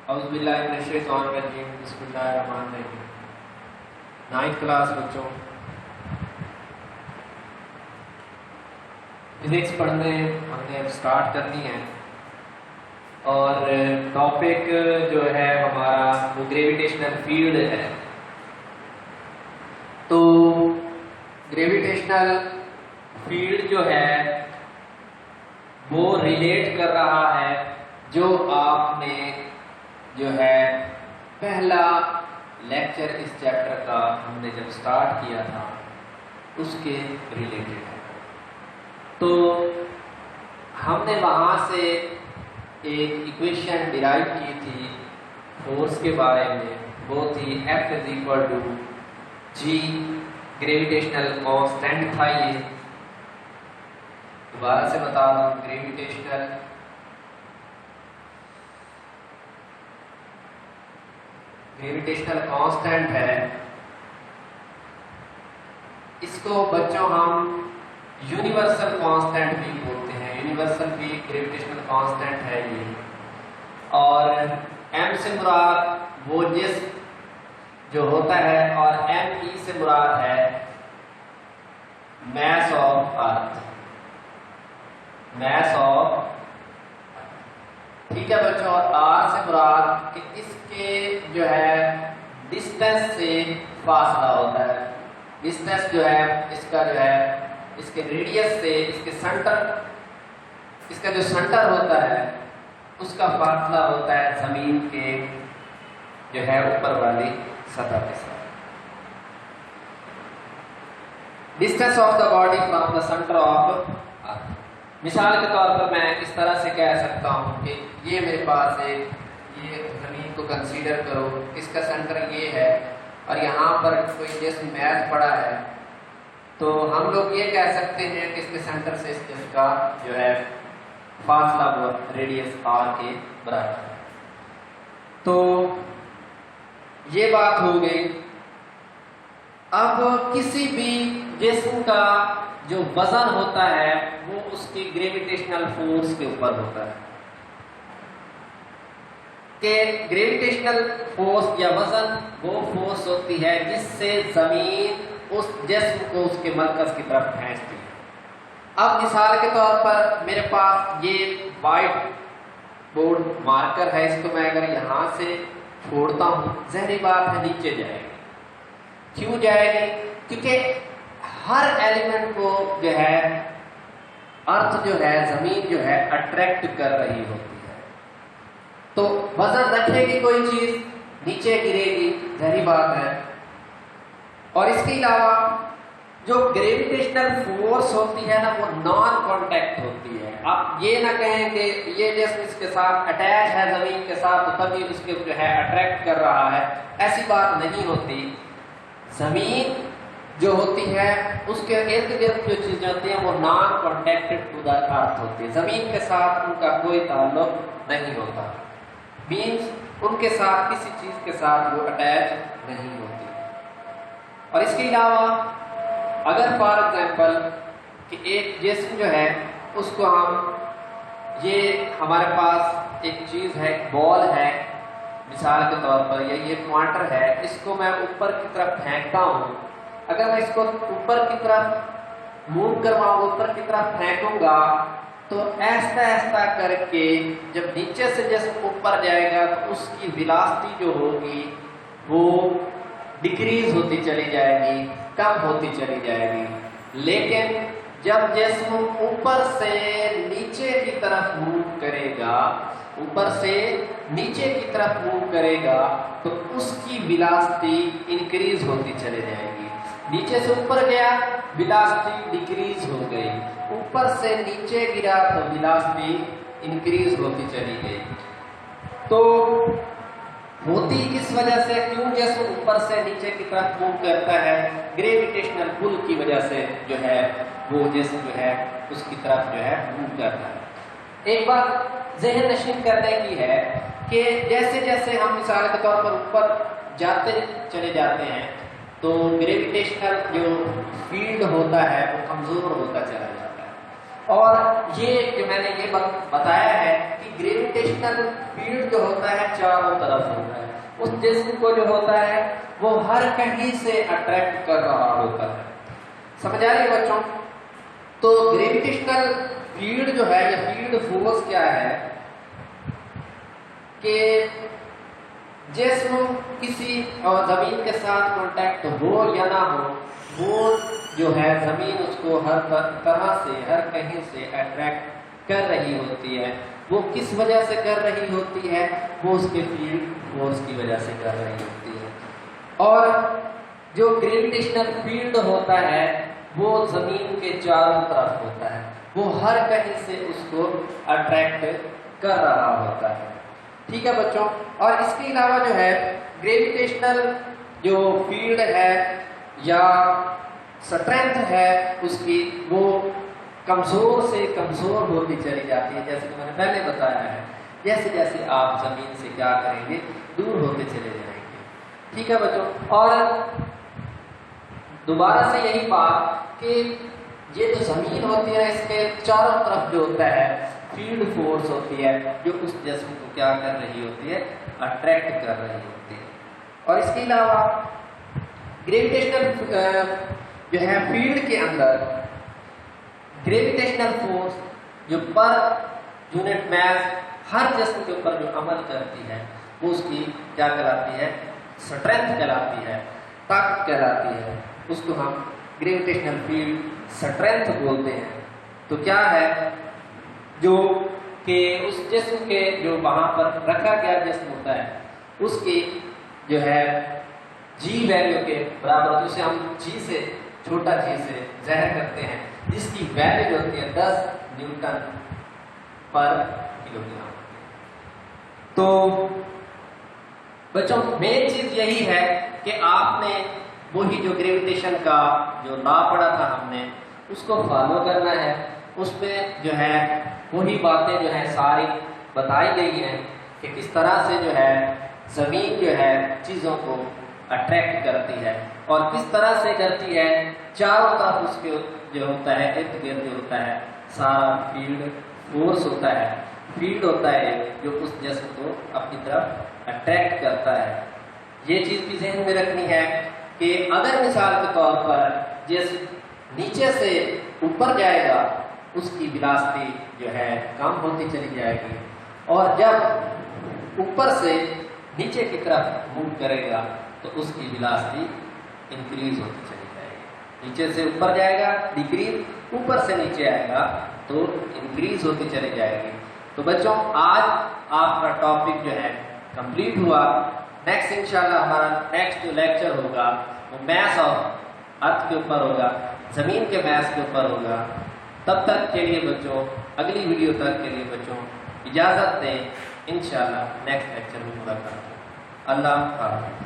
اعوذ باللہ من الشیطان الرجیم بسم اللہ الرحمن الرحیم۔ 9th کلاس بچوں فزکس پڑھنے ہم نے اب سٹارٹ کرنی ہے، اور ٹاپک جو ہے ہمارا وہ گریویٹیشنل فیلڈ ہے۔ تو گریویٹیشنل فیلڈ جو ہے وہ ریلیٹ کر رہا ہے جو آپ نے جو ہے پہلا لیکچر اس چیپٹر کا ہم نے جب سٹارٹ کیا تھا اس کے ریلیٹڈ ہے۔ تو ہم نے وہاں سے ایک ایکویشن ڈیرائیو کی تھی فورس کے بارے میں، وہ تھی F=g، گریویٹیشنل کانسٹنٹ تھا۔ یہ دوبارہ سے بتا دوں، گریویٹیشنل کانسٹنٹ ہے۔ اس کو بچوں ہم یونیورسل کانسٹنٹ بھی بولتے ہیں، یونیورسل بھی گریویٹیشنل کانسٹنٹ ہے یہ۔ اور m سے مراد وہ جسم جو ہوتا ہے، اور me سے مراد ہے mass of earth, mass of, ٹھیک ہے بچوں۔ اور r سے مراد کہ اس کے جو ہے ڈسٹینس سے فاصلہ ہوتا ہے، ڈسٹینس جو ہے اس کا جو ہے اس کے ریڈیس سے اس کے سینٹر، اس کا جو سینٹر ہوتا ہے اس کا فاصلہ ہوتا ہے زمین کے جو ہے اوپر والی سطح کے ساتھ۔ Distance of the body from the centre of earth. مثال کے طور پر میں اس طرح سے کہہ سکتا ہوں کہ یہ میرے پاس ایک، یہ زمین کو کنسیڈر کرو، اس کا سینٹر یہ ہے، اور یہاں پر کوئی جسم میچ پڑا ہے، تو ہم لوگ یہ کہہ سکتے ہیں کہ اس کے سینٹر سے اس جسم کا جو ہے فاصلہ وہ ریڈیس r کے برابر ہے۔ تو یہ بات ہو گئی۔ اب کسی بھی جسم کا جو وزن ہوتا ہے وہ اس کی گریویٹیشنل فورس کے اوپر ہوتا ہے، کہ گریویٹیشنل فورس یا وزن وہ فورس ہوتی ہے جس سے زمین اس جسم کو اس کے مرکز کی طرف کھینچتی ہے۔ اب مثال کے طور پر میرے پاس یہ وائٹ بورڈ مارکر ہے، اس کو میں اگر یہاں سے چھوڑتا ہوں، ظاہری بات ہے نیچے جائے گی۔ کیوں جائے گی؟ کیونکہ ہر ایلیمنٹ کو جو ہے ارتھ جو ہے زمین جو ہے اٹریکٹ کر رہی ہوتی ہے، تو وزن رکھے گی کوئی چیز نیچے گرے گی، ظاہری بات ہے۔ اور اس کے علاوہ جو گریویٹیشنل فورس ہوتی ہے نا، وہ نان کانٹیکٹ ہوتی ہے۔ آپ یہ نہ کہیں کہ یہ جسم اس کے ساتھ اٹیچ ہے زمین کے ساتھ تو تبھی اس کے جو ہے اٹریکٹ کر رہا ہے، ایسی بات نہیں ہوتی۔ زمین جو ہوتی ہے اس کے ارد گرد جو چیزیں ہوتی ہیں وہ نان کانٹیکٹڈ ٹو دا ارتھ ہوتی ہے، زمین کے ساتھ ان کا کوئی تعلق نہیں ہوتا، مینس ان کے ساتھ کسی چیز کے ساتھ وہ اٹیچ نہیں ہوتی۔ اور اس کے علاوہ اگر فار ایگزامپل کہ ایک جسم جو ہے اس کو ہم، یہ ہمارے پاس ایک چیز ہے، ایک بال ہے مثال کے طور پر، یا یہ کوانٹر ہے، اس کو میں اوپر کی طرف پھینکتا ہوں، اگر میں اس کو اوپر کی طرف موو کرواؤں، اوپر کی طرف پھینکوں گا، تو ایسا ایسا کر کے جب نیچے سے جسم اوپر جائے گا تو اس کی ویلاسٹی جو ہوگی وہ ڈکریز ہوتی چلی جائے گی، کم ہوتی چلی جائے گی۔ لیکن جب جسم اوپر سے نیچے کی طرف موو کرے گا، اوپر سے نیچے کی طرف موو کرے گا تو اس کی ویلاسٹی انکریز ہوتی چلی جائے گی۔ نیچے سے اوپر گیا، ویلاسٹی ڈکریز ہو گئی، اوپر سے نیچے گرا تو ویلاسٹی انکریز ہوتی چلی گئی۔ تو ہوتی کس وجہ سے، کیوں جسم اوپر سے نیچے کی طرف موو کرتا ہے؟ گریویٹیشنل پل کی وجہ سے جو ہے وہ جسم جو ہے اس کی طرف جو ہے موو کرتا ہے۔ ایک بات ذہن نشین کرنے کی ہے کہ جیسے جیسے ہم مثال کے طور پر اوپر جاتے چلے جاتے ہیں تو گریویٹیشنل جو فیلڈ ہوتا ہے وہ کمزور ہوتا چلا جاتا ہے۔ اور یہ جو میں نے یہ بتایا ہے کہ گریویٹیشنل فیلڈ جو ہوتا ہے چاروں طرف ہوتا ہے، اس جسم کو جو ہوتا ہے وہ ہر کہیں سے اٹریکٹ کر رہا ہوتا ہے. سمجھ آ رہی ہے بچوں؟ تو گریویٹیشنل فیلڈ جو ہے یا فیلڈ فورس کیا ہے کہ جسم کسی اور زمین کے ساتھ کانٹیکٹ ہو یا نہ ہو، وہ جو ہے زمین اس کو ہر طرح سے ہر کہیں سے اٹریکٹ کر رہی ہوتی ہے. وہ کس وجہ سے کر رہی ہوتی ہے؟ وہ اس کے فیلڈ فورس کی وجہ سے کر رہی ہوتی ہے. اور جو گریویٹیشنل فیلڈ ہوتا ہے وہ زمین کے چاروں طرف ہوتا ہے، وہ ہر کہیں سے اس کو اٹریکٹ کر رہا ہوتا ہے. ٹھیک ہے بچوں؟ اور اس کے علاوہ جو ہے گریویٹیشنل جو فیلڈ ہے یا اسٹرینتھ ہے اس کی، وہ کمزور سے کمزور ہوتی چلی جاتی ہے، جیسے کہ میں نے پہلے بتایا ہے. جیسے جیسے آپ زمین سے کیا کریں گے، دور ہوتے چلے جائیں گے. ٹھیک ہے بچوں؟ اور دوبارہ سے یہی بات کہ یہ جو زمین ہوتی ہے اس کے چاروں طرف جو ہوتا ہے فیلڈ فورس ہوتی ہے جو اس جسم کو کیا کر رہی ہوتی ہے، اٹریکٹ کر رہی ہوتی ہے. اور اس کے علاوہ گریویٹیشنل جو ہے فیلڈ کے اندر گریویٹیشنل فورس جو پر یونٹ میس ہر جسم کے اوپر جو عمل کرتی ہے وہ اس کی کیا کہلاتی ہے؟ اسٹرینتھ کہلاتی ہے، طاقت کہلاتی ہے. اس کو ہم گریویٹیشنل فیلڈ اسٹرینتھ بولتے ہیں. تو کیا ہے جو کہ اس جسم کے جو وہاں پر رکھا گیا جسم ہوتا ہے اس کی جو ہے جی ویلیو کے برابر، جسے ہم جی سے چھوٹا جی سے ظاہر کرتے ہیں، جس کی ویلیو جو ہوتی ہے 10 نیوٹن پر کلو گرام. تو بچوں مین چیز یہی ہے کہ آپ نے وہی جو گریویٹیشن کا جو لا پڑھا تھا ہم نے اس کو فالو کرنا ہے. اس میں جو ہے وہی باتیں جو ہیں ساری بتائی گئی ہیں کہ کس طرح سے جو ہے زمین جو ہے چیزوں کو اٹریکٹ کرتی ہے اور کس طرح سے کرتی ہے. چاروں طرف اس کے جو ہوتا ہے ارد گرد جو ہوتا ہے سارا فیلڈ فورس ہوتا ہے، فیلڈ ہوتا ہے جو اس جسم کو اپنی طرف اٹریکٹ کرتا ہے. یہ چیز بھی ذہن میں رکھنی ہے کہ اگر مثال کے طور پر جسم نیچے سے اوپر جائے گا اس کی ویلاسٹی جو ہے کم ہوتی چلی جائے گی، اور جب اوپر سے نیچے کی طرف موو کرے گا تو اس کی ویلاسٹی انکریز ہوتی چلی جائے گی. نیچے سے اوپر جائے گا ڈیکریز، اوپر سے نیچے آئے گا تو انکریز ہوتی چلی جائے گی. تو بچوں آج آپ کا ٹاپک جو ہے کمپلیٹ ہوا. نیکسٹ انشاءاللہ ہمارا نیکسٹ جو لیکچر ہوگا وہ میس آف ارتھ کے اوپر ہوگا، زمین کے میس کے اوپر ہوگا. تب تک کے لیے بچوں، اگلی ویڈیو تک کے لیے بچوں اجازت دیں. انشاءاللہ نیکسٹ لیکچر میں ملاقات. اللہ حافظ.